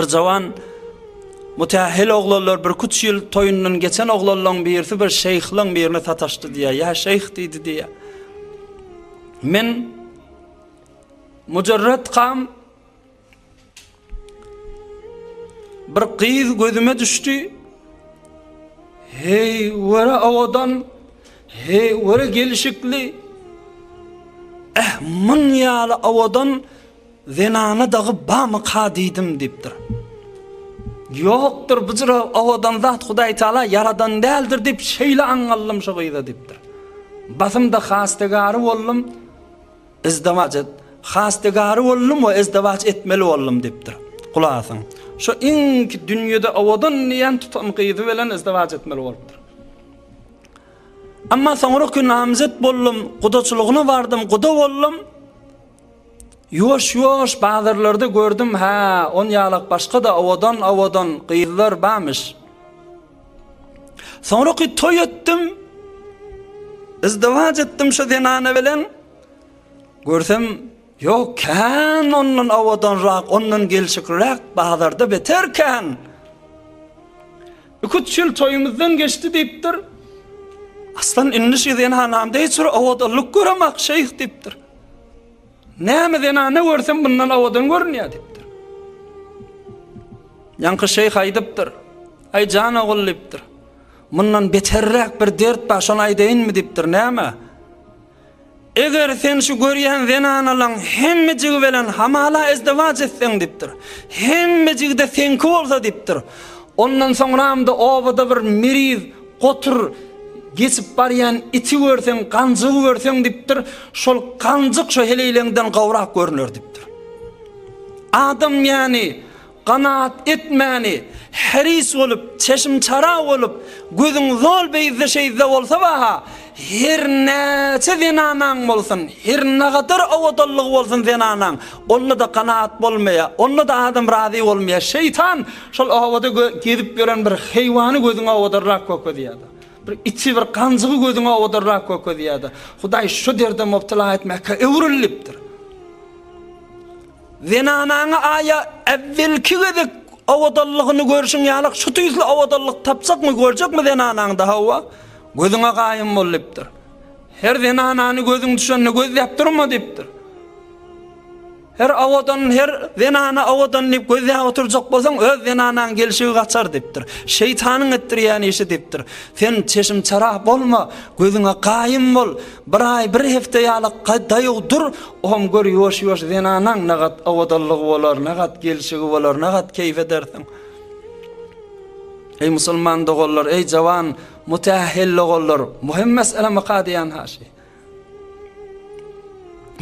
Bir jawan mutahhil oglanlar bir 3 ýyl toyundan geçen oglanlaryň birisi bir şeyhlaň birine sataşdy diýe. Ya şeyh diýdi diýe. Men mujarrad qam bir qiz gözüme düştü. Hey, wara awadan, hey, wara gelişikli. Min ýaly awadan zenana dagy bamy qadidim dipdir. Yoktur bıcıra awadan zat Hudaý Taala yaradan däldir dip şeýle aňallym şu gyýda dipdir. Basymda hastegary boldum, izdivaç et. Hastegary boldum we izdivaç etmeli boldum dipdir. Kulasyň. Şu inki dünýede awadan niýen tutam gyýdy bilen izdivaç etmeli bolupdyr. Amma soňra ki namzet boldum, gudaçylygyna bardym, guda boldum. Yoş bazarlarda gördüm, ha, 10 ýalyk başga da awadan gyýdylar barmyş. Soňra ki toy etdim, izdivaç etdim şu zenana bilen. Görsem, yok kan ondan awadanrak, ondan gelşikrak bazarda beterken. 2 ýyl toyumuzdan geçdi dipdir. Aslan inniş zenanamda hiç bir awadanlyk göremek şeyh dipdir. Näme zenana görsem bundan awadan görnýär dipdir. Ýanky şeyh aýdypdyr. Ay jan ogul dipdir. Mundan beterrak bir dert bar, şonu aýdaýynmy dipdir, näme? Eger sen şu görýän zenanalar hemmejigi bilen hamala izdivaç etseň dipdir. Hemmejigide senki bolsa dipdir. Ondan soňramda owada bir miriz, gotur geçip barýan iti görseň, ganjygy görseň dipdir, şol ganjyk şo heleýlengden gawrak görünür dipdir. Adam ýani qanaat etmäni, heris bolup, çeşim çara bolup, gözüň zol beýde şeýde bolsa baha, her näçe zenanaň bolsun, her nägadar awadallyk bolsun zenanaň, onda da qanaat bolmaýa, onda da adam razy bolmaýa. Şeytan şol awada gezip gören bir heýwany gözüňe awadarrak köpedýär. Bir içi bir kanjygy gözüňe awadarrak köpedýär. Hudaý şu derde mubtala etmekle ewrilipdir. Zenanaňa aya evvelki gezek awadallygyny görüşiň ýalyk şu tüýsli awadallyk tapsakmy görjekmi zenanaňda hawa? Gözüňe gaýym bolupdyr. Her zenanany gözüň düşenine gözläp durma dipdir. Her awadan, her zenana awadan dip gözläp oturjak bolsaň öz zenanaň gelşigi gaçar dipdir. Şeytanyň etdirýän işi dipdir. Sen çeşim çara bolma, gözüňe gaýym bol. Bir ay, bir hefte ýalyk daýyg dur, oňam gör ýoş zenanaň nagat awadallygy bolar, nagat gelşigi bolar, nagat keýf edersiň. Ey musulman dogollar, ey jawan mutahhil dogollar, muhim meselemi qadiýan haşy.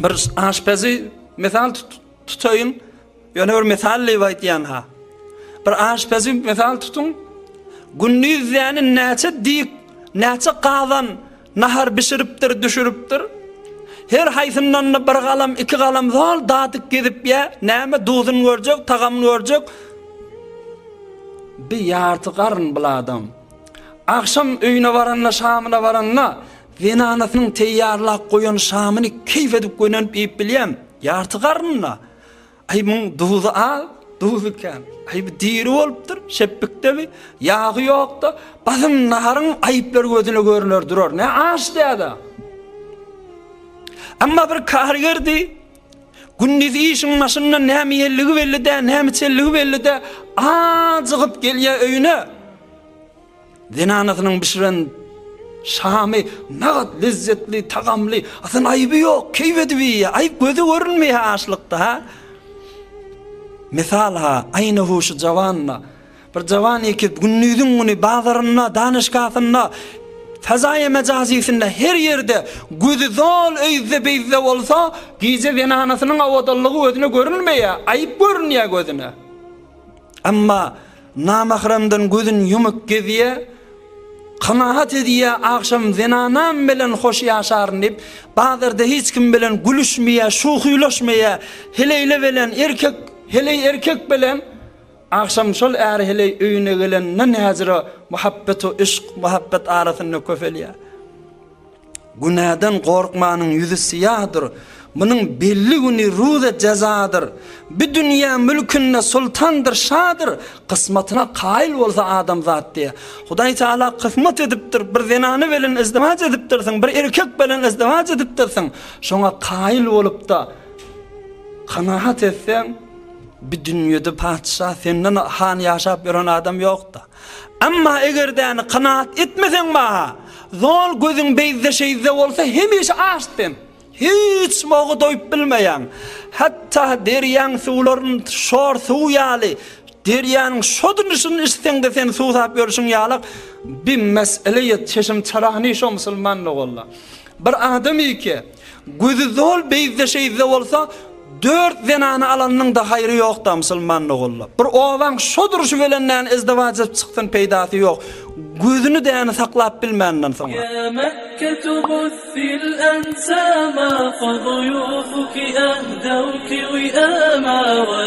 Bir aşpazy misal tutayın, ýöne bir misal leýän ha. Bir aşpazy misal tutun, gündüz ýani näçe dik, näçe qazan nahar bişiripdir, düşüripdir. Her haýsyndan bir galam, 2 galam zol datyk gezip ýa, näme duzyny görjek, tagamny görjek. Bir ýarty garyn biladam. Akşam öýüne baranna, şamyna baranna, zenanasynyň teýýarlap goýan şamyny keýf edip goýanıp ýyp bilýän. Ýarty garynna. Ay muň duzy al, duzy kan. Ay bir diri bolupdyr, şepbikdebi, ýagy ýokda, basym naharyň aýyplar gözüne görünür durar. Ne aş däda. Amma bir kargerdi, gündüz işin maşynda näme ýelligi belli de, näme çelligi belli de, ajygyp gelýär öýüne. Zenanasynyň bişiren şamy nagat lezzetli, tagamly, asan aýby ýok, keýf edip ýa, aýb gözü görünmeýär aşlykda ha. Misal ha, aýna şu jawanna, bir jawan eki günnüzüň güni bazaryna, danışgasyna, fazaýa mejazysynda her ýerde gözü zol öýde beýde bolsa, gize zenanasynyň awadallygy özüne görünmeýär, aýb görünýär gözüne. Amma namahramdan gözün yumuk gezýär, qanaat edýär, akşam zenanam bilen hoş ýaşaryn dip, bazarda hiç kim bilen gülüşmeýär, şuhylaşmaýar, heleýle bilen erkek bilen akşam şol äri heley öýüne gelen näzira muhabbet we işq, muhabbet arasyny köfelýär. Günahdan gorkmanyň ýüzi siýahdyr. Bunun belli günü ruza cezadır. Bir dünya mülkünne sultandır, şadır. Kısmetine kail olsa adam zat diye. Hudaý Taala kısmet edipdir. Bir zenany bilen izdivaç edipdirsin, bir erkek bilen izdivaç edipdirsin. Şoňa kail olup da kanaat etsen, bir dünyada padşah senden han yaşap ýören adam ýokda. Amma egerdäni kanaat etmesen ba, zol gözüň beýde şeýde bolsa hemişe açdym. Hiç mogu doýup bilmeýän. Hatta derýän suwlaryň şor suw ýaly, derýäniň şodunuşyny isleňde sen suw tap ýörüşiň ýaly bir meseleýe çeşim çarahny şo musulmanlyk bolla. Bir adam iki, gözü zol beýde şeýde bolsa 4 zenany alanyň da haýry ýok da musulmanlyk bolla. Bir owaň şoduruşy bilen izdivaç edip çykdyn peýdasy ýok. Gözünü däni saklap bilmenden soňra. Ya Mekke tubthil ansama fa duyufuki ahdawki wi'ama wa